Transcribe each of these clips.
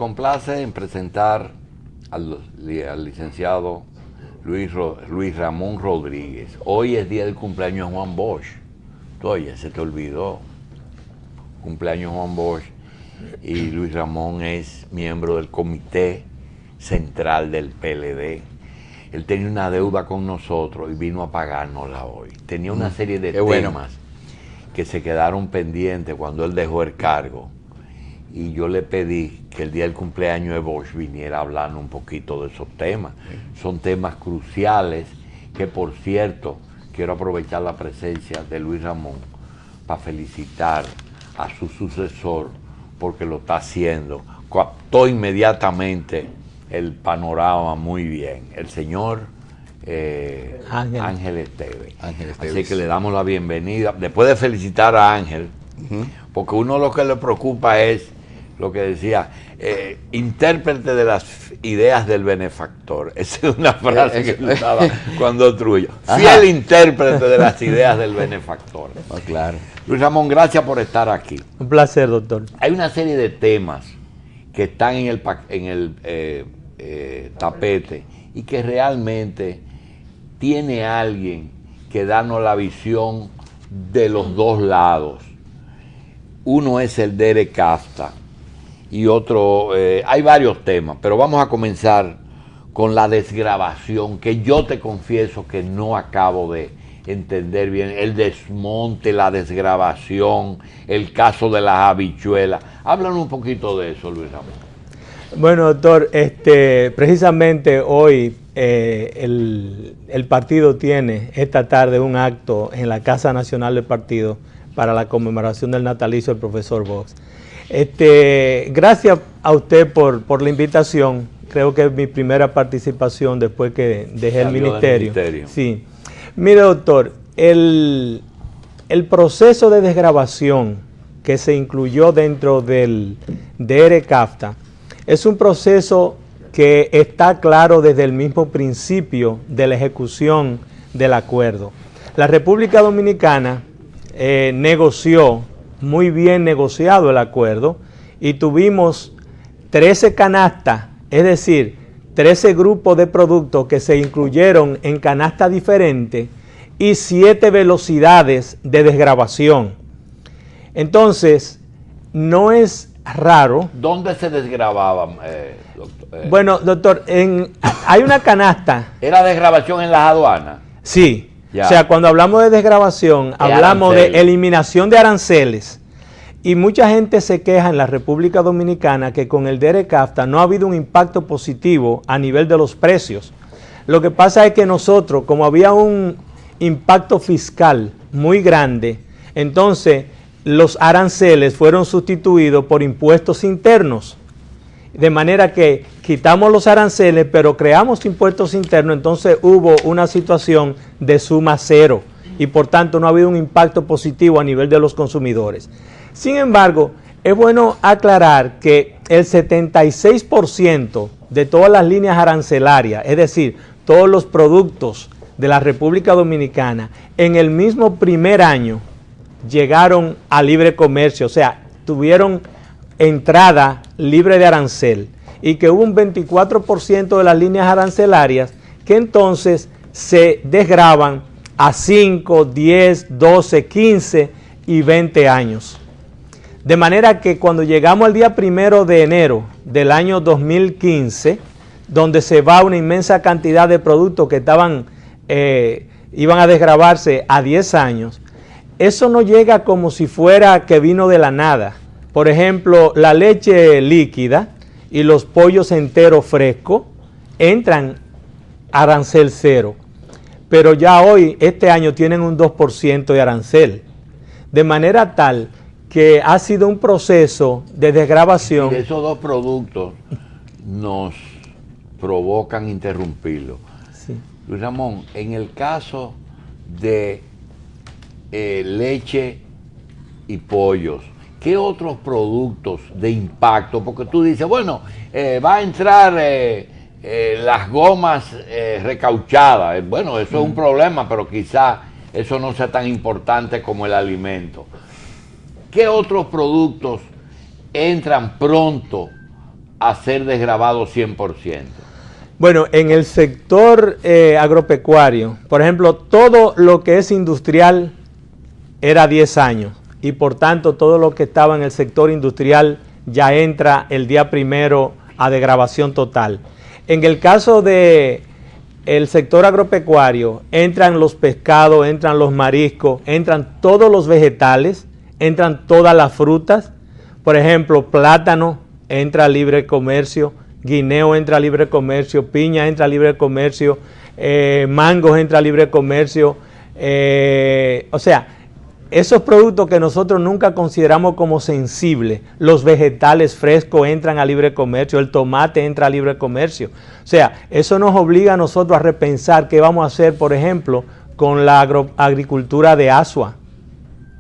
complace en presentar al licenciado Luis Ramón Rodríguez. Hoy es día del cumpleaños de Juan Bosch. Oye, se te olvidó. Cumpleaños Juan Bosch. Y Luis Ramón es miembro del comité central del PLD. Él tenía una deuda con nosotros y vino a pagárnosla hoy. Tenía una serie de temas que se quedaron pendientes cuando él dejó el cargo. Y yo le pedí que el día del cumpleaños de Bosch viniera a hablarnos un poquito de esos temas. Son temas cruciales que, por cierto, quiero aprovechar la presencia de Luis Ramón para felicitar a su sucesor porque lo está haciendo. Captó inmediatamente el panorama muy bien. El señor Ángel Esteves. Así que le damos la bienvenida. Después de felicitar a Ángel, porque uno lo que le preocupa es lo que decía, intérprete de las ideas del benefactor. Esa es una frase que usaba cuando Trujillo. Fiel intérprete de las ideas del benefactor. Oh, claro. Luis Ramón, gracias por estar aquí. Un placer, doctor. Hay una serie de temas que están en el tapete y que realmente tiene alguien que darnos la visión de los dos lados. Uno es el de CAFTA y otro, hay varios temas, pero vamos a comenzar con la desgravación, que yo te confieso que no acabo de entender bien, el desmonte, la desgravación, el caso de las habichuelas. Háblanos un poquito de eso, Luis Ramón. Bueno, doctor, precisamente hoy el partido tiene esta tarde un acto en la Casa Nacional del Partido para la conmemoración del natalicio del profesor Bosch. Gracias a usted por la invitación. Creo que es mi primera participación después que dejé el ministerio. Sí. Mire, doctor, el proceso de desgravación que se incluyó dentro del DR-CAFTA es un proceso que está claro desde el mismo principio de la ejecución del acuerdo. La República Dominicana negoció, muy bien negociado el acuerdo, y tuvimos 13 canastas, es decir, 13 grupos de productos que se incluyeron en canastas diferentes y 7 velocidades de desgravación. Entonces, no es raro. ¿Dónde se desgravaban, doctor? Bueno, doctor, hay una canasta. ¿Era desgravación en las aduanas? Sí. Ya. O sea, cuando hablamos de desgravación, hablamos de eliminación de aranceles. Y mucha gente se queja en la República Dominicana que con el DR-CAFTA no ha habido un impacto positivo a nivel de los precios. Lo que pasa es que nosotros, como había un impacto fiscal muy grande, entonces los aranceles fueron sustituidos por impuestos internos. De manera que quitamos los aranceles, pero creamos impuestos internos, entonces hubo una situación de suma cero y por tanto no ha habido un impacto positivo a nivel de los consumidores. Sin embargo, es bueno aclarar que el 76% de todas las líneas arancelarias, es decir, todos los productos de la República Dominicana, en el mismo primer año llegaron a libre comercio, o sea, tuvieron entrada libre de arancel, y que hubo un 24% de las líneas arancelarias que entonces se desgravan a 5, 10, 12, 15 y 20 años. De manera que cuando llegamos al día 1 de enero del año 2015, donde se va una inmensa cantidad de productos que iban a desgravarse a 10 años, eso no llega como si fuera que vino de la nada. Por ejemplo, la leche líquida y los pollos enteros frescos entran a arancel cero, pero ya hoy, este año, tienen un 2% de arancel. De manera tal que ha sido un proceso de desgravación. Y esos dos productos nos provocan interrumpirlo. Sí. Luis Ramón, en el caso de leche y pollos, ¿qué otros productos de impacto? Porque tú dices, bueno, va a entrar las gomas recauchadas. Bueno, eso es un problema, pero quizá eso no sea tan importante como el alimento. ¿Qué otros productos entran pronto a ser desgravado 100%? Bueno, en el sector agropecuario, por ejemplo, todo lo que es industrial era 10 años y por tanto todo lo que estaba en el sector industrial ya entra el día primero a desgravación total. En el caso de el sector agropecuario, entran los pescados, entran los mariscos, entran todos los vegetales, entran todas las frutas. Por ejemplo, plátano entra a libre comercio, guineo entra a libre comercio, piña entra a libre comercio, mangos entra a libre comercio. O sea, esos productos que nosotros nunca consideramos como sensibles, los vegetales frescos entran a libre comercio, el tomate entra a libre comercio. O sea, eso nos obliga a nosotros a repensar qué vamos a hacer, por ejemplo, con la agricultura de asua,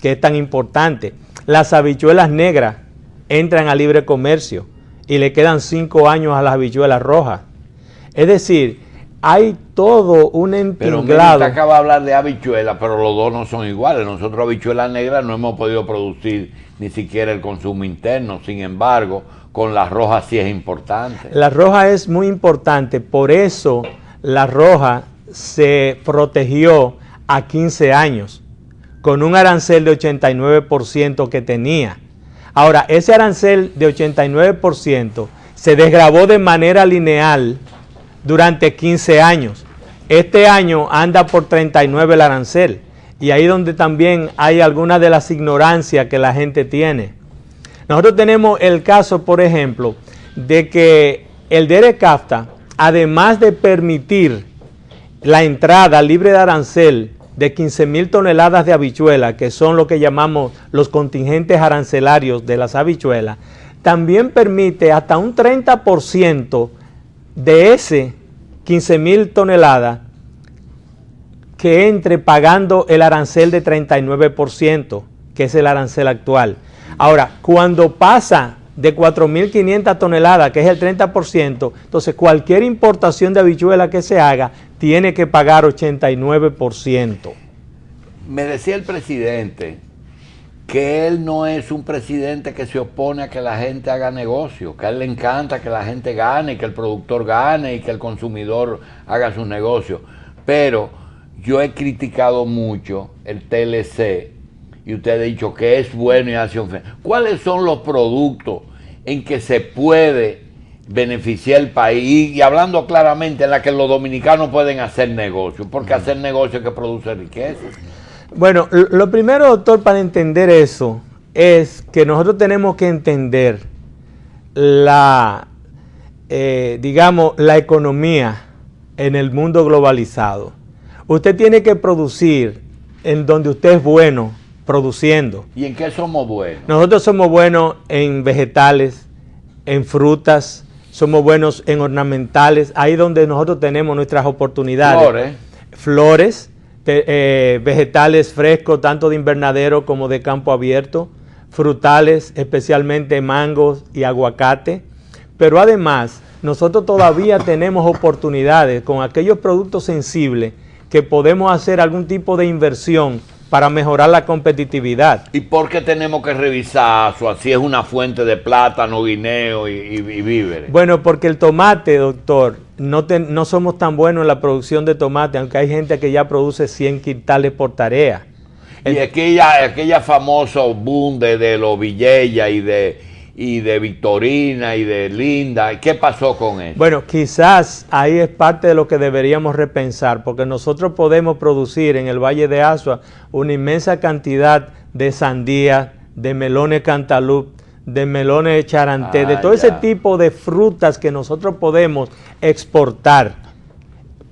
que es tan importante. Las habichuelas negras entran a libre comercio y le quedan 5 años a las habichuelas rojas. Es decir, hay todo un entinglado. Pero mira, usted acaba de hablar de habichuelas, pero los dos no son iguales. Nosotros habichuelas negras no hemos podido producir ni siquiera el consumo interno. Sin embargo, con las rojas sí es importante. La roja es muy importante, por eso la roja se protegió a 15 años con un arancel de 89% que tenía. Ahora, ese arancel de 89% se desgravó de manera lineal durante 15 años. Este año anda por 39 el arancel. Y ahí donde también hay algunas de las ignorancias que la gente tiene. Nosotros tenemos el caso, por ejemplo, de que el DERECAFTA, además de permitir la entrada libre de arancel de 15,000 toneladas de habichuelas, que son lo que llamamos los contingentes arancelarios de las habichuelas, también permite hasta un 30% de ese 15,000 toneladas que entre pagando el arancel de 39%, que es el arancel actual. Ahora, cuando pasa de 4,500 toneladas, que es el 30%, entonces cualquier importación de habichuela que se haga tiene que pagar 89%. Me decía el presidente que él no es un presidente que se opone a que la gente haga negocio, que a él le encanta que la gente gane, que el productor gane y que el consumidor haga sus negocios. Pero yo he criticado mucho el TLC y usted ha dicho que es bueno y hace un... ¿Cuáles son los productos en que se puede beneficiar el país? Y hablando claramente, en la que los dominicanos pueden hacer negocio, porque hacer negocio es que produce riqueza. Bueno, lo primero, doctor, para entender eso, es que nosotros tenemos que entender digamos, la economía en el mundo globalizado. Usted tiene que producir en donde usted es bueno, produciendo. ¿Y en qué somos buenos? Nosotros somos buenos en vegetales, en frutas, somos buenos en ornamentales, ahí donde nosotros tenemos nuestras oportunidades. Flores, vegetales frescos, tanto de invernadero como de campo abierto, frutales, especialmente mangos y aguacate. Pero además, nosotros todavía tenemos oportunidades con aquellos productos sensibles que podemos hacer algún tipo de inversión para mejorar la competitividad. ¿Y por qué tenemos que revisar eso? Así es una fuente de plátano, guineo y víveres. Bueno, porque el tomate, doctor, no somos tan buenos en la producción de tomate, aunque hay gente que ya produce 100 quintales por tarea. Y aquella famosa boom de los Villela y de Victorina y de Linda, ¿qué pasó con eso? Bueno, quizás ahí es parte de lo que deberíamos repensar, porque nosotros podemos producir en el Valle de Asua una inmensa cantidad de sandía, de melones cantaloupe, de melones de charanté, de todo ese tipo de frutas que nosotros podemos exportar.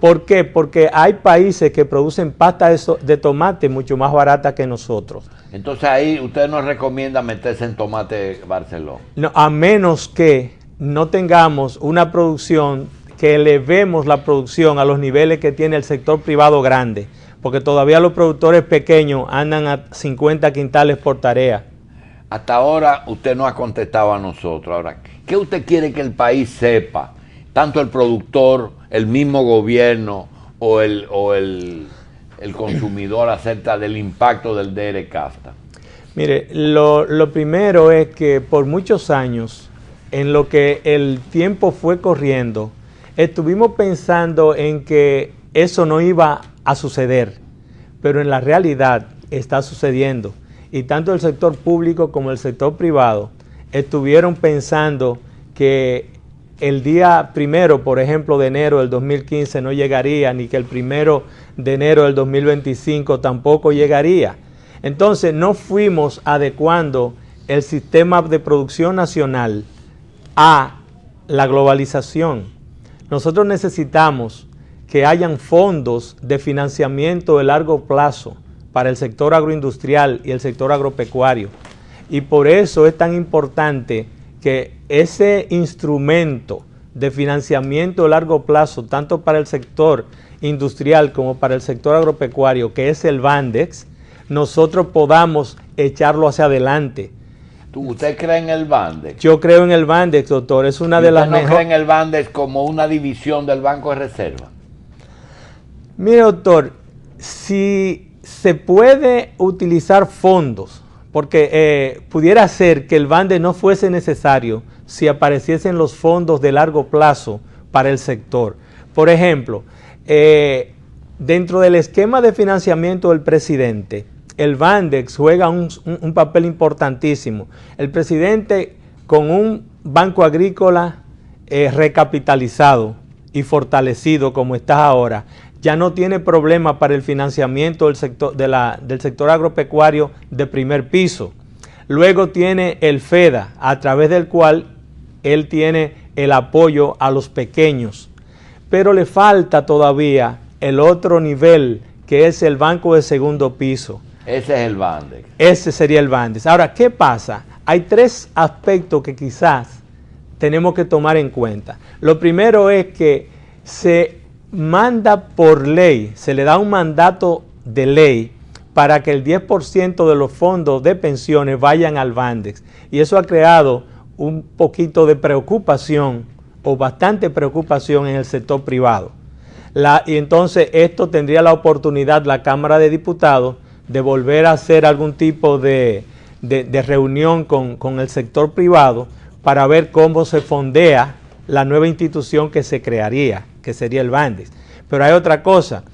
¿Por qué? Porque hay países que producen pasta de tomate mucho más barata que nosotros. Entonces ahí usted nos recomienda meterse en tomate Barceló. No, a menos que no tengamos una producción, que elevemos la producción a los niveles que tiene el sector privado grande, porque todavía los productores pequeños andan a 50 quintales por tarea. Hasta ahora usted no ha contestado a nosotros. Ahora, ¿qué usted quiere que el país sepa? Tanto el productor, el mismo gobierno o el consumidor acerca del impacto del DERECAFTA. Mire, lo primero es que por muchos años en lo que el tiempo fue corriendo, estuvimos pensando en que eso no iba a suceder, pero en la realidad está sucediendo. Y tanto el sector público como el sector privado estuvieron pensando que el día 1, por ejemplo, de enero del 2015 no llegaría, ni que el 1 de enero del 2025 tampoco llegaría. Entonces no fuimos adecuando el sistema de producción nacional a la globalización. Nosotros necesitamos que hayan fondos de financiamiento de largo plazo para el sector agroindustrial y el sector agropecuario. Y por eso es tan importante que ese instrumento de financiamiento de largo plazo, tanto para el sector industrial como para el sector agropecuario, que es el Bandex, nosotros podamos echarlo hacia adelante. ¿Usted cree en el Bandex? Yo creo en el Bandex, doctor. Es una de las mejores. ¿Usted no cree en el Bandex como una división del Banco de Reserva? Mire, doctor, si se puede utilizar fondos, porque pudiera ser que el Bandex no fuese necesario si apareciesen los fondos de largo plazo para el sector. Por ejemplo, dentro del esquema de financiamiento del presidente, el Bandex juega un papel importantísimo. El presidente, con un banco agrícola recapitalizado y fortalecido como está ahora, ya no tiene problema para el financiamiento del sector agropecuario de primer piso. Luego tiene el FEDA, a través del cual él tiene el apoyo a los pequeños. Pero le falta todavía el otro nivel, que es el banco de segundo piso. Ese es el Bandex. Ese sería el Bandex. Ahora, ¿qué pasa? Hay tres aspectos que quizás tenemos que tomar en cuenta. Lo primero es que se manda por ley, se le da un mandato de ley para que el 10% de los fondos de pensiones vayan al Bandex. Y eso ha creado un poquito de preocupación, o bastante preocupación, en el sector privado. Y entonces esto tendría la oportunidad la Cámara de Diputados de volver a hacer algún tipo de reunión con el sector privado para ver cómo se fondea la nueva institución que se crearía, que sería el Bandex. Pero hay otra cosa,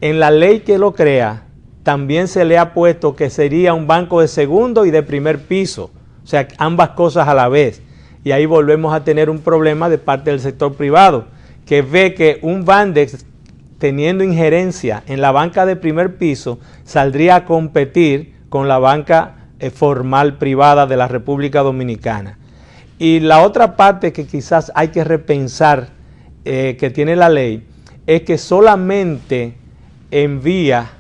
en la ley que lo crea también se le ha puesto que sería un banco de segundo y de primer piso, o sea, ambas cosas a la vez. Y ahí volvemos a tener un problema de parte del sector privado, que ve que un Bandex, teniendo injerencia en la banca de primer piso, saldría a competir con la banca formal privada de la República Dominicana. Y la otra parte que quizás hay que repensar que tiene la ley es que solamente envía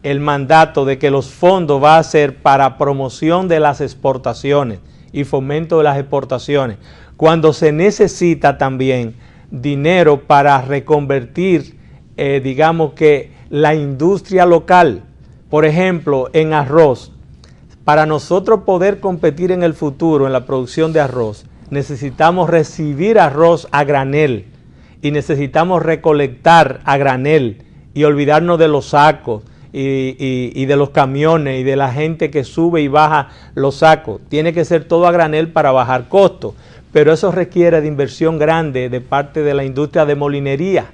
el mandato de que los fondos va a ser para promoción de las exportaciones y fomento de las exportaciones, cuando se necesita también dinero para reconvertir, digamos que la industria local. Por ejemplo, en arroz, para nosotros poder competir en el futuro en la producción de arroz, necesitamos recibir arroz a granel y necesitamos recolectar a granel y olvidarnos de los sacos y de los camiones y de la gente que sube y baja los sacos. Tiene que ser todo a granel para bajar costos, pero eso requiere de inversión grande de parte de la industria de molinería,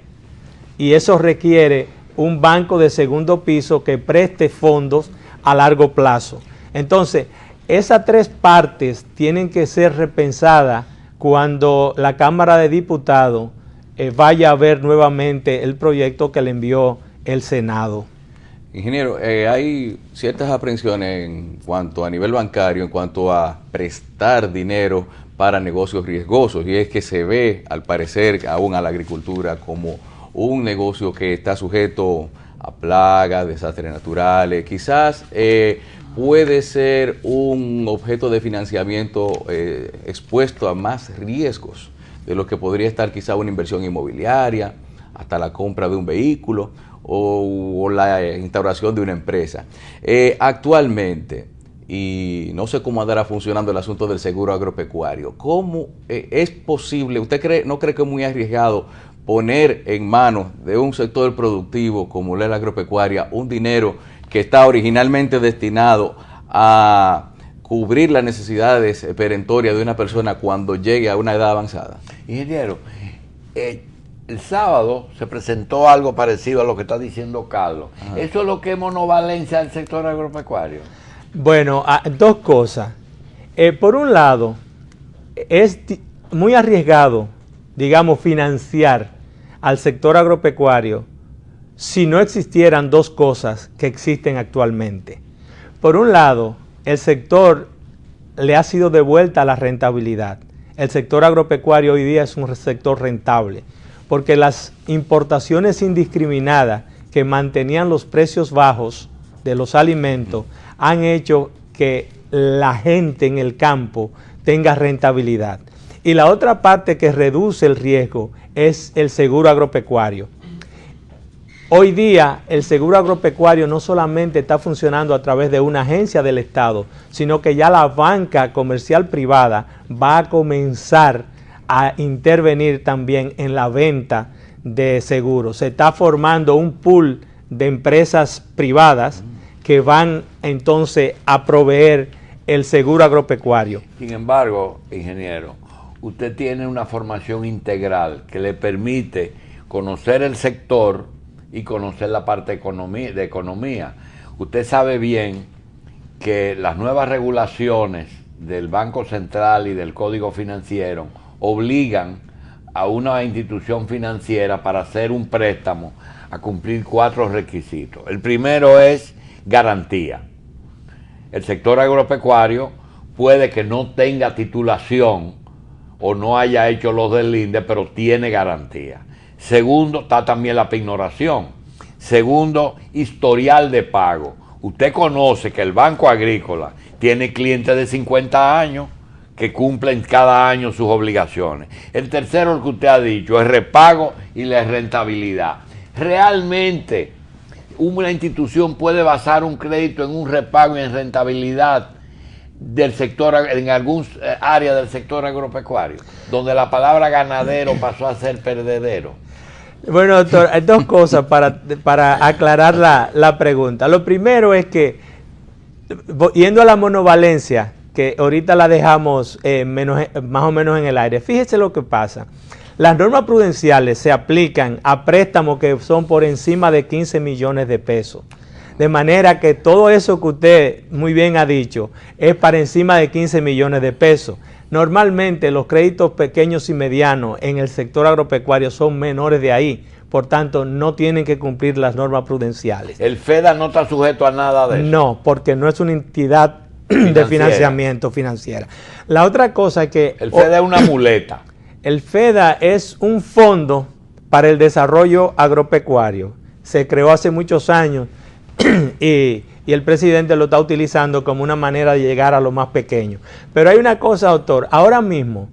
y eso requiere un banco de segundo piso que preste fondos a largo plazo. Entonces, esas tres partes tienen que ser repensadas cuando la Cámara de Diputados vaya a ver nuevamente el proyecto que le envió el Senado. Ingeniero, hay ciertas aprensiones en cuanto a nivel bancario, en cuanto a prestar dinero para negocios riesgosos, y es que se ve, al parecer, aún a la agricultura como un negocio que está sujeto a plagas, desastres naturales. Quizás puede ser un objeto de financiamiento expuesto a más riesgos de lo que podría estar quizá una inversión inmobiliaria, hasta la compra de un vehículo o la instauración de una empresa. Actualmente, y no sé cómo andará funcionando el asunto del seguro agropecuario, ¿cómo es posible? ¿Usted no cree que es muy arriesgado poner en manos de un sector productivo como la agropecuaria un dinero que está originalmente destinado a cubrir las necesidades perentorias de una persona cuando llegue a una edad avanzada? Ingeniero, el sábado se presentó algo parecido a lo que está diciendo Carlos. Ajá. ¿Eso es lo que es monovalencia del sector agropecuario? Bueno, dos cosas. Por un lado, es muy arriesgado, digamos, financiar al sector agropecuario si no existieran dos cosas que existen actualmente. Por un lado, el sector le ha sido devuelta la rentabilidad. El sector agropecuario hoy día es un sector rentable, porque las importaciones indiscriminadas que mantenían los precios bajos de los alimentos han hecho que la gente en el campo tenga rentabilidad. Y la otra parte que reduce el riesgo es el seguro agropecuario. Hoy día el seguro agropecuario no solamente está funcionando a través de una agencia del Estado, sino que ya la banca comercial privada va a comenzar a intervenir también en la venta de seguros. Se está formando un pool de empresas privadas que van entonces a proveer el seguro agropecuario. Sin embargo, ingeniero, usted tiene una formación integral que le permite conocer el sector y conocer la parte de economía. Usted sabe bien que las nuevas regulaciones del Banco Central y del Código Financiero obligan a una institución financiera para hacer un préstamo a cumplir 4 requisitos. El primero es garantía. El sector agropecuario puede que no tenga titulación o no haya hecho los del INDE, pero tiene garantía. Segundo, está también la pignoración. Segundo, historial de pago. Usted conoce que el Banco Agrícola tiene clientes de 50 años que cumplen cada año sus obligaciones. El tercero, lo que usted ha dicho, es repago y la rentabilidad. Realmente, una institución puede basar un crédito en un repago y en rentabilidad del sector, en algún área del sector agropecuario, donde la palabra ganadero pasó a ser perdedero. Bueno, doctor, hay dos cosas para aclarar la pregunta. Lo primero es que, yendo a la monovalencia, que ahorita la dejamos más o menos en el aire, fíjese lo que pasa. Las normas prudenciales se aplican a préstamos que son por encima de 15 millones de pesos. De manera que todo eso que usted muy bien ha dicho es para encima de 15 millones de pesos. Normalmente los créditos pequeños y medianos en el sector agropecuario son menores de ahí, por tanto no tienen que cumplir las normas prudenciales. ¿El FEDA no está sujeto a nada de eso? No, porque no es una entidad de financiamiento financiera. La otra cosa es que... El FEDA es una muleta. El FEDA es un fondo para el desarrollo agropecuario. Se creó hace muchos años y el presidente lo está utilizando como una manera de llegar a lo más pequeño. Pero hay una cosa, doctor, ahora mismo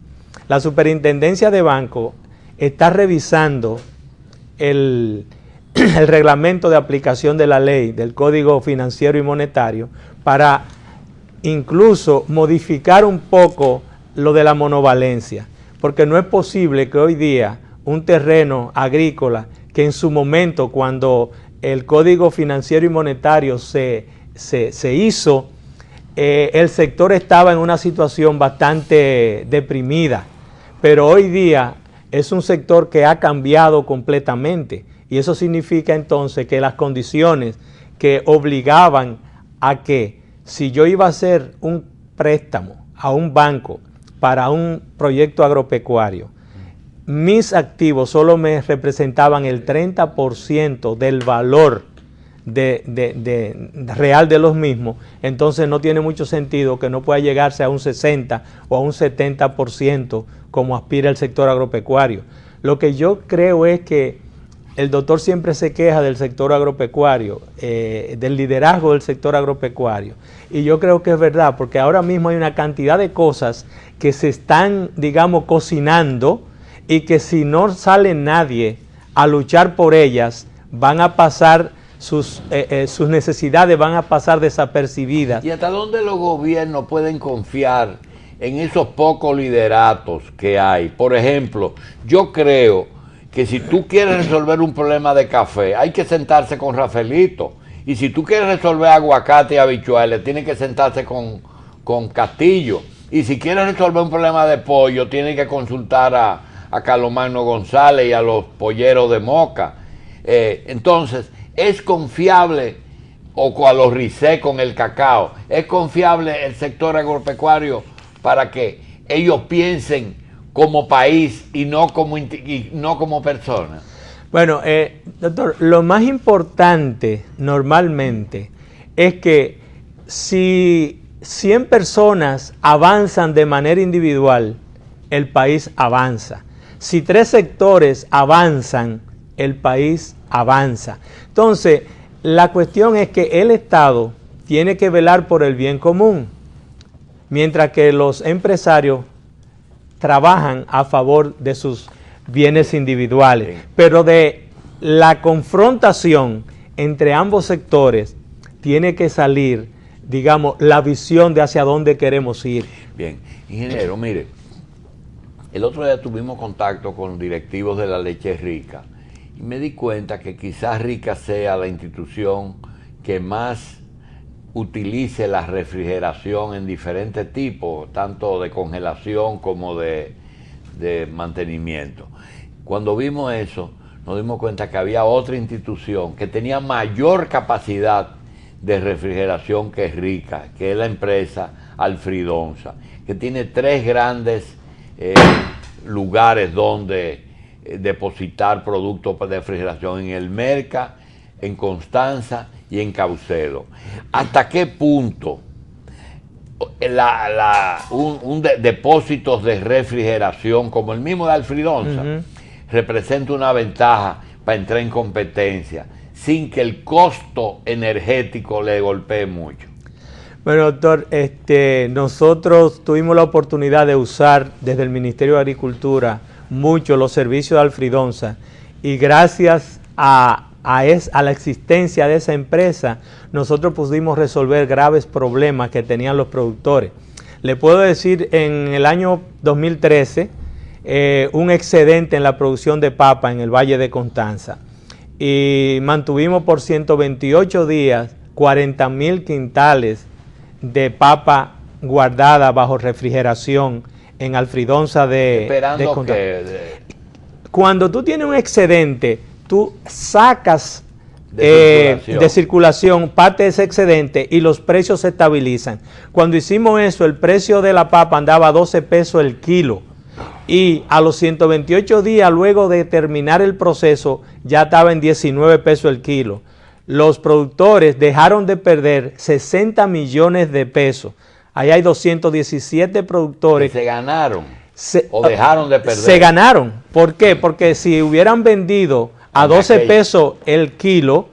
la Superintendencia de Banco está revisando el reglamento de aplicación de la ley del Código Financiero y Monetario para incluso modificar un poco lo de la monovalencia, porque no es posible que hoy día un terreno agrícola que en su momento, cuando el Código Financiero y Monetario se hizo, el sector estaba en una situación bastante deprimida, pero hoy día es un sector que ha cambiado completamente, y eso significa entonces que las condiciones que obligaban a que si yo iba a hacer un préstamo a un banco para un proyecto agropecuario, mis activos solo me representaban el 30% del valor real de los mismos, entonces no tiene mucho sentido que no pueda llegarse a un 60 o a un 70% como aspira el sector agropecuario. Lo que yo creo es que el doctor siempre se queja del sector agropecuario, del liderazgo del sector agropecuario, y yo creo que es verdad, porque ahora mismo hay una cantidad de cosas que se están, digamos, cocinando, y que si no sale nadie a luchar por ellas, van a pasar, sus necesidades van a pasar desapercibidas. ¿Y hasta dónde los gobiernos pueden confiar en esos pocos lideratos que hay? Por ejemplo, yo creo que si tú quieres resolver un problema de café, hay que sentarse con Rafaelito. Y si tú quieres resolver aguacate y habichuelas, tienes que sentarse con con Castillo. Y si quiere resolver un problema de pollo, tiene que consultar a Carlomagno González y a los polleros de Moca. Entonces, es confiable, o a los Risé con el cacao, es confiable el sector agropecuario para que ellos piensen como país y no como personas. Bueno, doctor, lo más importante normalmente es que si 100 personas avanzan de manera individual, el país avanza. Si 3 sectores avanzan, el país avanza. Entonces, la cuestión es que el Estado tiene que velar por el bien común, mientras que los empresarios trabajan a favor de sus bienes individuales. Pero de la confrontación entre ambos sectores tiene que salir, digamos, la visión de hacia dónde queremos ir. Bien, ingeniero, mire, el otro día tuvimos contacto con directivos de la Leche Rica y me di cuenta que quizás Rica sea la institución que más utilice la refrigeración en diferentes tipos, tanto de congelación como de mantenimiento. Cuando vimos eso, nos dimos cuenta que había otra institución que tenía mayor capacidad de refrigeración que Rica, que es la empresa Alfridonza, que tiene 3 grandes lugares donde depositar productos de refrigeración: en El Merca, en Constanza y en Caucedo. ¿Hasta qué punto depósitos de refrigeración como el mismo de Alfridonza representa una ventaja para entrar en competencia sin que el costo energético le golpee mucho? Bueno, doctor, nosotros tuvimos la oportunidad de usar desde el Ministerio de Agricultura mucho los servicios de Alfridonza, y gracias a la existencia de esa empresa, nosotros pudimos resolver graves problemas que tenían los productores. Le puedo decir, en el año 2013, un excedente en la producción de papa en el Valle de Constanza, y mantuvimos por 128 días 40,000 quintales de papa guardada bajo refrigeración en Alfridonza de Constanza. Cuando tú tienes un excedente, tú sacas de circulación parte de ese excedente y los precios se estabilizan. Cuando hicimos eso, el precio de la papa andaba a 12 pesos el kilo, y a los 128 días luego de terminar el proceso ya estaba en 19 pesos el kilo. Los productores dejaron de perder 60 millones de pesos. Ahí hay 217 productores. ¿Se ganaron o dejaron de perder? Se ganaron. ¿Por qué? Porque si hubieran vendido a 12 pesos el kilo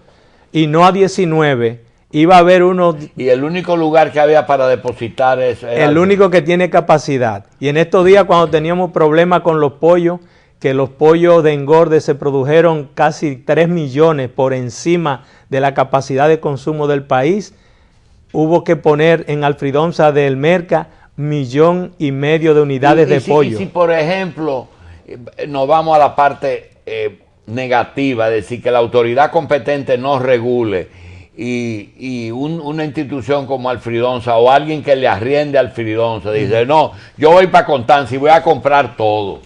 y no a 19, iba a haber uno... Y el único lugar que había para depositar eso era el único que tiene capacidad. Y en estos días, cuando teníamos problemas con los pollos, que los pollos de engorde se produjeron casi 3 millones por encima de la capacidad de consumo del país, hubo que poner en Alfridonza del Merca 1,5 millones de unidades de pollo. Y si, por ejemplo, nos vamos a la parte negativa, es decir, que la autoridad competente no regule, y una institución como Alfridonza o alguien que le arriende a Alfridonza dice, no, yo voy para Constanza y voy a comprar todo,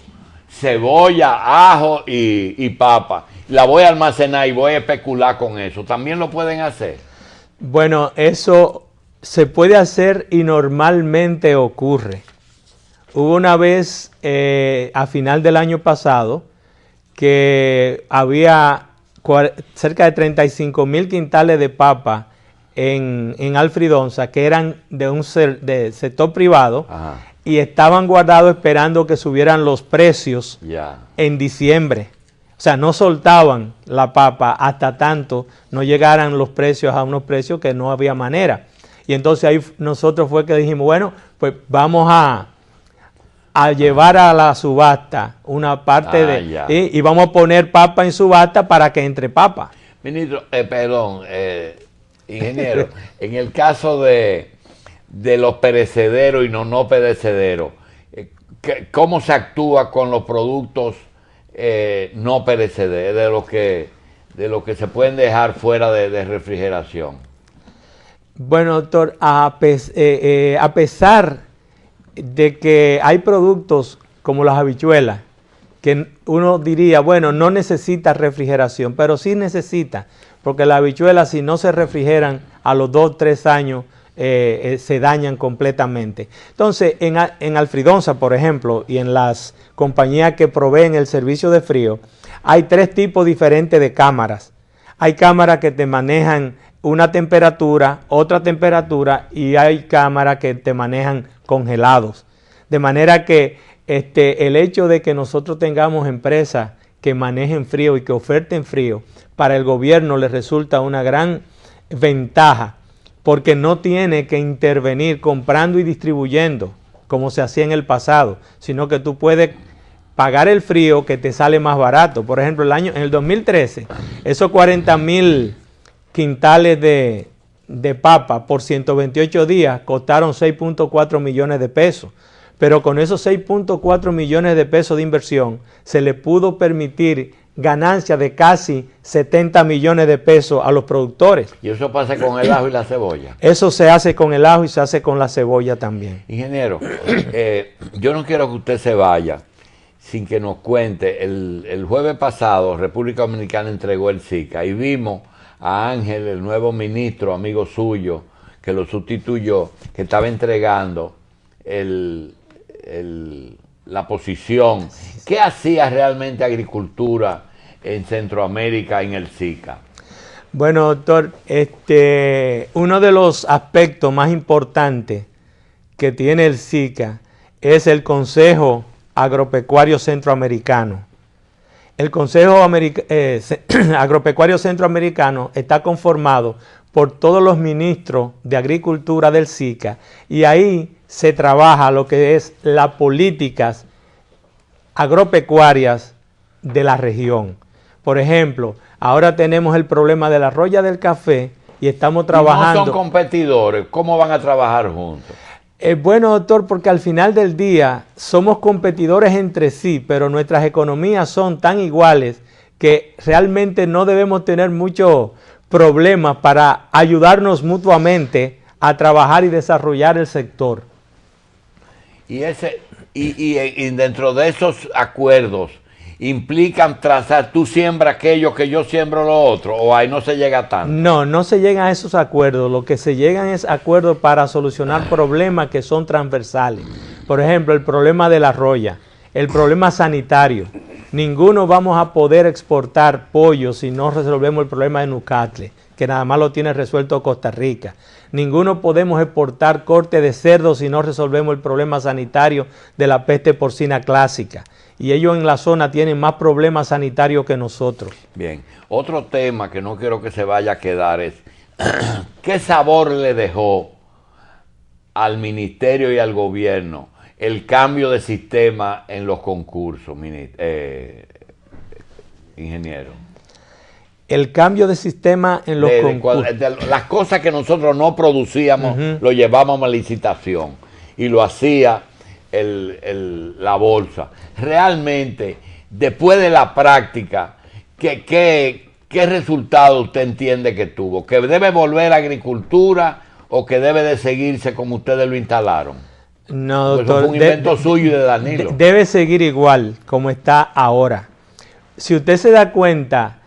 cebolla, ajo y papa, la voy a almacenar y voy a especular con eso, ¿también lo pueden hacer? Bueno, eso se puede hacer y normalmente ocurre. Hubo una vez a final del año pasado que había cerca de 35,000 quintales de papa en Alfridonza, que eran de sector privado. Ajá. Y estaban guardados esperando que subieran los precios en diciembre. O sea, no soltaban la papa hasta tanto no llegaran los precios a unos precios que no había manera. Y entonces ahí nosotros fue que dijimos, bueno, pues vamos a llevar a la subasta una parte y vamos a poner papa en subasta para que entre papa. Ministro, ingeniero, en el caso de los perecederos y no perecederos, ¿cómo se actúa con los productos no perecederos, de los que se pueden dejar fuera de refrigeración? Bueno, doctor, a pesar de que hay productos como las habichuelas, que uno diría, bueno, no necesita refrigeración, pero sí necesita, porque las habichuelas, si no se refrigeran, a los 2 o 3 años se dañan completamente. Entonces, en Alfridonza, por ejemplo, y en las compañías que proveen el servicio de frío, hay 3 tipos diferentes de cámaras. Hay cámaras que te manejan una temperatura, otra temperatura, y hay cámaras que te manejan congelados. De manera que el hecho de que nosotros tengamos empresas que manejen frío y que oferten frío, para el gobierno le resulta una gran ventaja, porque no tiene que intervenir comprando y distribuyendo como se hacía en el pasado, sino que tú puedes pagar el frío que te sale más barato. Por ejemplo, en el 2013, esos 40,000 quintales de papa por 128 días costaron 6.4 millones de pesos. Pero con esos 6.4 millones de pesos de inversión se le pudo permitir ganancia de casi 70 millones de pesos a los productores. ¿Y eso pasa con el ajo y la cebolla? Eso se hace con el ajo y se hace con la cebolla también. Ingeniero, yo no quiero que usted se vaya sin que nos cuente. El jueves pasado República Dominicana entregó el SICA y vimos a Ángel, el nuevo ministro, amigo suyo, que lo sustituyó, que estaba entregando la posición. ¿Qué hacía realmente agricultura en Centroamérica en el SICA? Bueno, doctor, uno de los aspectos más importantes que tiene el SICA es el Consejo Agropecuario Centroamericano. El Consejo Agropecuario Centroamericano está conformado por todos los ministros de Agricultura del SICA y ahí se trabaja lo que es las políticas agropecuarias de la región. Por ejemplo, ahora tenemos el problema de la roya del café y estamos trabajando... ¿Y no son competidores? ¿Cómo van a trabajar juntos? Bueno, doctor, porque al final del día somos competidores entre sí, pero nuestras economías son tan iguales que realmente no debemos tener muchos problemas para ayudarnos mutuamente a trabajar y desarrollar el sector. Y dentro de esos acuerdos implican trazar, tú siembras aquello que yo siembro lo otro, o ahí no se llega tanto. No se llegan a esos acuerdos. Lo que se llegan es acuerdos para solucionar problemas que son transversales. Por ejemplo, el problema de la roya, el problema sanitario. Ninguno vamos a poder exportar pollo si no resolvemos el problema de Nucatle, que nada más lo tiene resuelto Costa Rica. Ninguno podemos exportar corte de cerdo si no resolvemos el problema sanitario de la peste porcina clásica. Y ellos en la zona tienen más problemas sanitarios que nosotros. Bien, otro tema que no quiero que se vaya a quedar es, ¿qué sabor le dejó al ministerio y al gobierno el cambio de sistema en los concursos, ingeniero? El cambio de sistema en los concursos. Las cosas que nosotros no producíamos, lo llevábamos a licitación y lo hacía la bolsa. Realmente, después de la práctica, ¿qué resultado usted entiende que tuvo? ¿Que debe volver a agricultura o que debe de seguirse como ustedes lo instalaron? No, doctor. Eso fue un invento suyo y de Danilo. Debe seguir igual como está ahora. Si usted se da cuenta,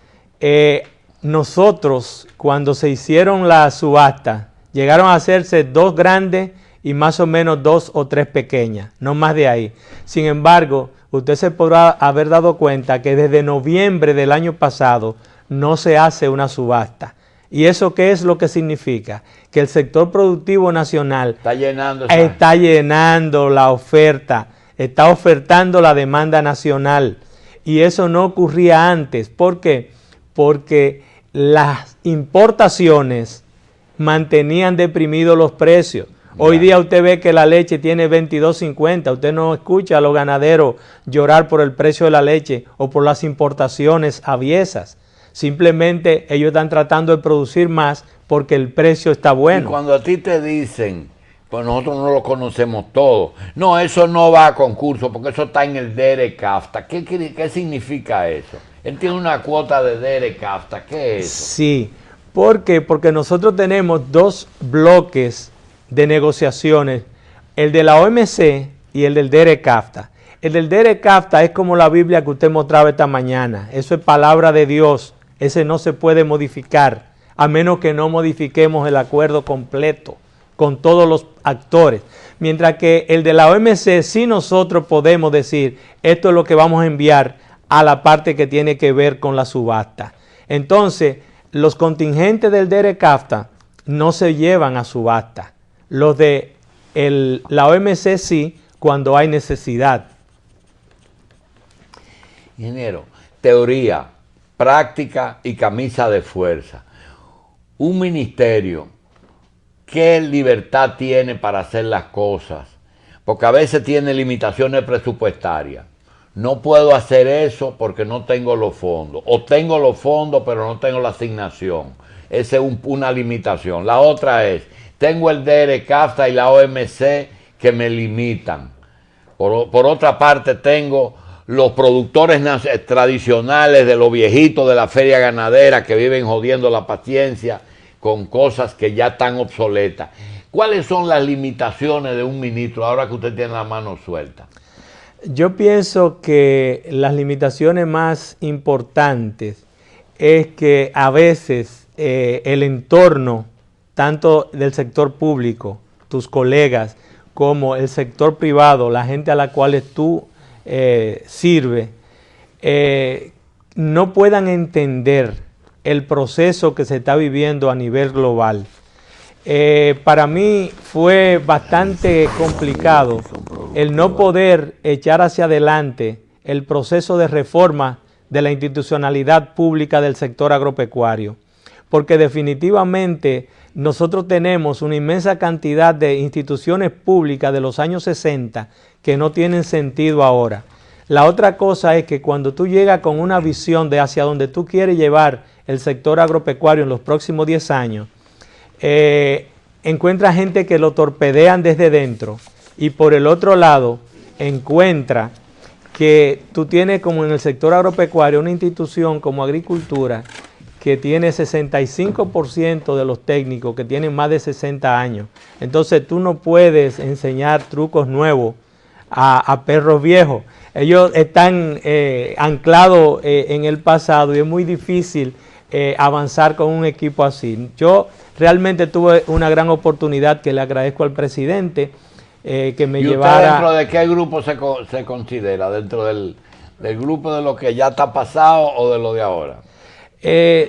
nosotros cuando se hicieron las subastas, llegaron a hacerse 2 grandes y más o menos 2 o 3 pequeñas, no más de ahí. Sin embargo, usted se podrá haber dado cuenta que desde noviembre del año pasado no se hace una subasta. ¿Y eso qué es lo que significa? Que el sector productivo nacional está llenando la oferta, está ofertando la demanda nacional. Y eso no ocurría antes. ¿Por qué? Porque las importaciones mantenían deprimidos los precios. Hoy día usted ve que la leche tiene 22.50. Usted no escucha a los ganaderos llorar por el precio de la leche o por las importaciones aviesas. Simplemente ellos están tratando de producir más porque el precio está bueno. Y cuando a ti te dicen, pues nosotros no lo conocemos todo, no, eso no va a concurso porque eso está en el DERE-CAFTA. ¿Qué significa eso? Él tiene una cuota de DERE-CAFTA. ¿Qué es eso? Sí, ¿Por qué? Porque nosotros tenemos dos bloques de negociaciones, el de la OMC y el del DERECAFTA. El del DERECAFTA es como la Biblia que usted mostraba esta mañana. Eso es palabra de Dios. Ese no se puede modificar, a menos que no modifiquemos el acuerdo completo con todos los actores. Mientras que el de la OMC sí nosotros podemos decir, esto es lo que vamos a enviar a la parte que tiene que ver con la subasta. Entonces, los contingentes del DERECAFTA no se llevan a subasta. Los de la OMC sí, cuando hay necesidad. Ingeniero, teoría, práctica y camisa de fuerza. Un ministerio, ¿qué libertad tiene para hacer las cosas? Porque a veces tiene limitaciones presupuestarias. No puedo hacer eso porque no tengo los fondos. O tengo los fondos pero no tengo la asignación. Esa es una limitación. La otra es, tengo el DERECAFTA y la OMC que me limitan. Por otra parte, tengo los productores tradicionales de los viejitos de la feria ganadera que viven jodiendo la paciencia con cosas que ya están obsoletas. ¿Cuáles son las limitaciones de un ministro ahora que usted tiene la mano suelta? Yo pienso que las limitaciones más importantes es que a veces el entorno, tanto del sector público, tus colegas, como el sector privado, la gente a la cual tú sirves, no puedan entender el proceso que se está viviendo a nivel global. Para mí fue bastante complicado el no poder echar hacia adelante el proceso de reforma de la institucionalidad pública del sector agropecuario, porque definitivamente nosotros tenemos una inmensa cantidad de instituciones públicas de los años 60 que no tienen sentido ahora. La otra cosa es que cuando tú llegas con una visión de hacia donde tú quieres llevar el sector agropecuario en los próximos 10 años, encuentra gente que lo torpedean desde dentro, y por el otro lado encuentra que tú tienes, como en el sector agropecuario, una institución como Agricultura que tiene 65% de los técnicos que tienen más de 60 años. Entonces tú no puedes enseñar trucos nuevos a perros viejos. Ellos están anclados en el pasado y es muy difícil avanzar con un equipo así. Yo realmente tuve una gran oportunidad que le agradezco al presidente que me llevara. ¿Dentro de qué grupo se considera? ¿Dentro del grupo de lo que ya está pasado o de lo de ahora?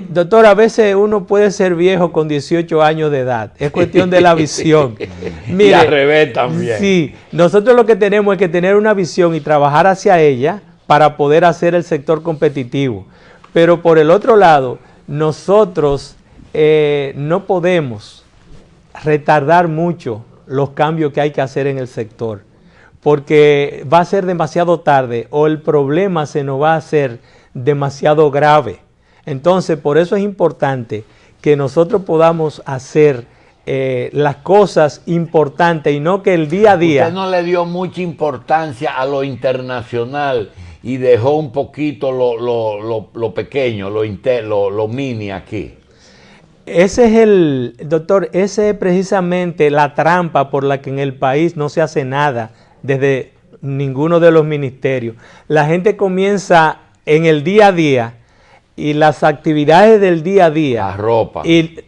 Doctor, a veces uno puede ser viejo con 18 años de edad. Es cuestión de la visión. Mire, y al revés también. Sí, nosotros lo que tenemos es que tener una visión y trabajar hacia ella para poder hacer el sector competitivo. Pero por el otro lado, nosotros no podemos retardar mucho los cambios que hay que hacer en el sector, porque va a ser demasiado tarde o el problema se nos va a hacer demasiado grave. Entonces, por eso es importante que nosotros podamos hacer las cosas importantes y no que el día a día... Usted no le dio mucha importancia a lo internacional y dejó un poquito lo pequeño, lo mini aquí. Ese es doctor, ese es precisamente la trampa por la que en el país no se hace nada desde ninguno de los ministerios. La gente comienza en el día a día y las actividades del día a día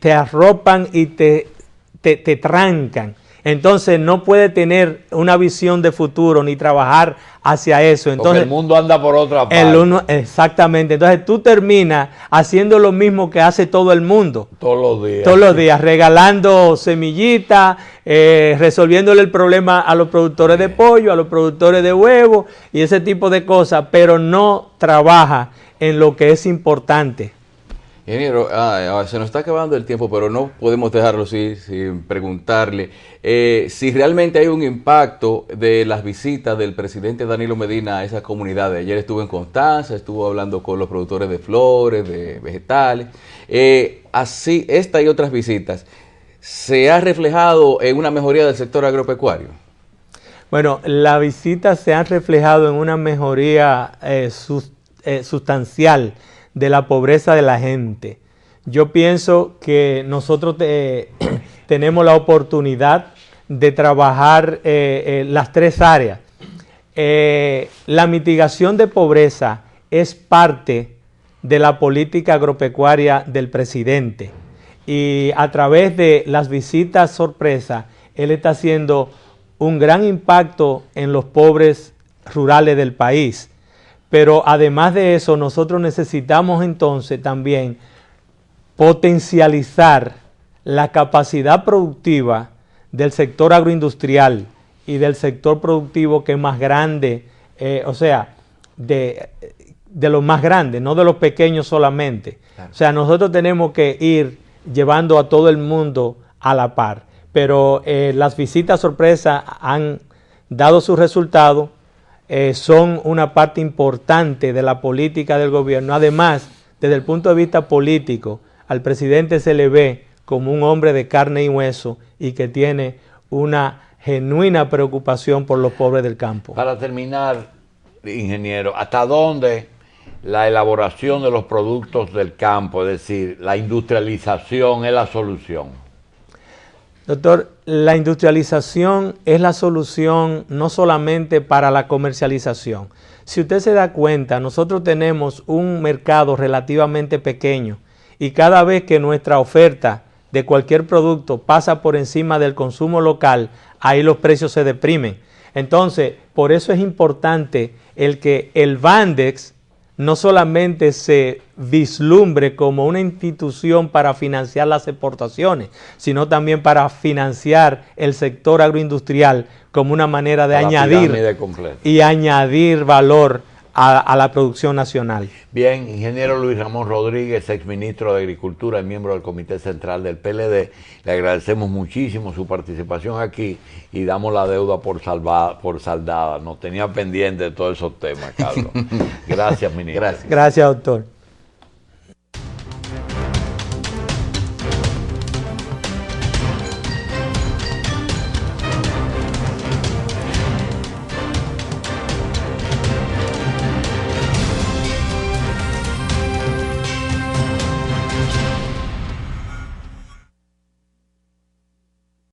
te arropan y te trancan. Entonces no puede tener una visión de futuro ni trabajar hacia eso. Entonces, porque el mundo anda por otra parte. Exactamente. Entonces tú terminas haciendo lo mismo que hace todo el mundo. Todos los días. Todos los días, regalando semillitas, resolviéndole el problema a los productores de pollo, a los productores de huevo y ese tipo de cosas, pero no trabaja en lo que es importante. Ingeniero, se nos está acabando el tiempo, pero no podemos dejarlo sin preguntarle si realmente hay un impacto de las visitas del presidente Danilo Medina a esas comunidades. Ayer estuvo en Constanza, estuvo hablando con los productores de flores, de vegetales. Así, esta y otras visitas, ¿se ha reflejado en una mejoría del sector agropecuario? Bueno, las visitas se han reflejado en una mejoría sustancial de la pobreza de la gente. yo pienso que nosotros tenemos la oportunidad de trabajar las tres áreas. La mitigación de pobreza es parte de la política agropecuaria del presidente, y a través de las visitas sorpresa, él está haciendo un gran impacto en los pobres rurales del país. Pero además de eso, nosotros necesitamos entonces también potencializar la capacidad productiva del sector agroindustrial y del sector productivo que es más grande, de los más grandes, no de los pequeños solamente. Claro. O sea, nosotros tenemos que ir llevando a todo el mundo a la par. Pero las visitas sorpresa han dado sus resultados, son una parte importante de la política del gobierno. Además, desde el punto de vista político, al presidente se le ve como un hombre de carne y hueso y que tiene una genuina preocupación por los pobres del campo. Para terminar, ingeniero, ¿hasta dónde la elaboración de los productos del campo, es decir, la industrialización, es la solución? Doctor, la industrialización es la solución no solamente para la comercialización. Si usted se da cuenta, nosotros tenemos un mercado relativamente pequeño y cada vez que nuestra oferta de cualquier producto pasa por encima del consumo local, ahí los precios se deprimen. Entonces, por eso es importante el que el Bandex no solamente se vislumbre como una institución para financiar las exportaciones, sino también para financiar el sector agroindustrial como una manera de añadir valor a la producción nacional. Bien, ingeniero Luis Ramón Rodríguez, exministro de Agricultura y miembro del Comité Central del PLD, le agradecemos muchísimo su participación aquí y damos la deuda por saldada. Nos tenía pendiente de todos esos temas, Carlos. Gracias, ministro. Gracias, doctor.